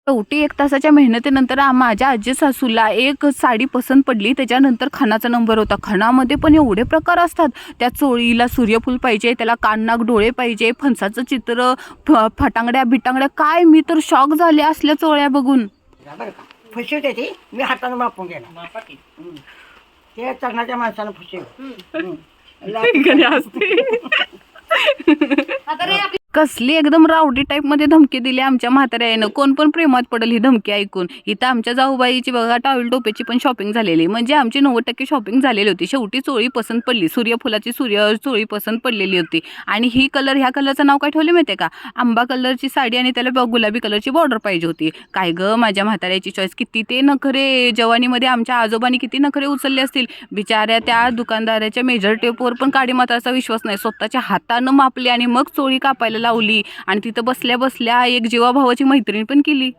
शेवटी 1 तासाच्या मेहनतीनंतर माझ्या आजी सासूला एक साडी पसंत पडली. त्याच्यानंतर खणाचा नंबर होता. खणामध्ये पण एवढे प्रकार असतात. त्या चोळीला सूर्यफूल पाहिजे, त्याला कान नाक डोळे पाहिजे, फणसाचं चित्र, फटांगड्या बिटांगड्या, काय मी तर शॉक झाले असल्या चोळ्या बघून. फशी होते ती मी हातानं मापून गेला. ते चरणाच्या माणसानं फशी कसली एकदम रावडी टाईप मध्ये धमकी दिली आमच्या म्हाताऱ्यानं. कोण पण प्रेमात पडेल ही धमकी ऐकून. इथं आमच्या जाऊबाईची बघा टॉवेल टोपेची पण शॉपिंग झालेली, म्हणजे आमची 90% शॉपिंग झालेली होती. शेवटी चोळी पसंत पडली, सूर्यफुलाची चोळी पसंत पडलेली होती. आणि ह्या कलरचं नाव काय ठेवले माहितीये का? आंबा कलरची साडी आणि त्याला गुलाबी कलरची बॉर्डर पाहिजे होती. काय ग माझ्या म्हाताऱ्याची चॉईस. किती ते नखरे जवानीमध्ये आमच्या आजोबांनी किती नखरे उचलले असतील. बिचाऱ्या त्या दुकानदाराच्या मेजर टेपवर पण काडी मात्राचा विश्वास नाही. स्वतःच्या हातानं मापली आणि मग चोळी कापायला लावली आणि तिथं बसल्या बसल्या एक जीवाभावाची मैत्रीण पण केली.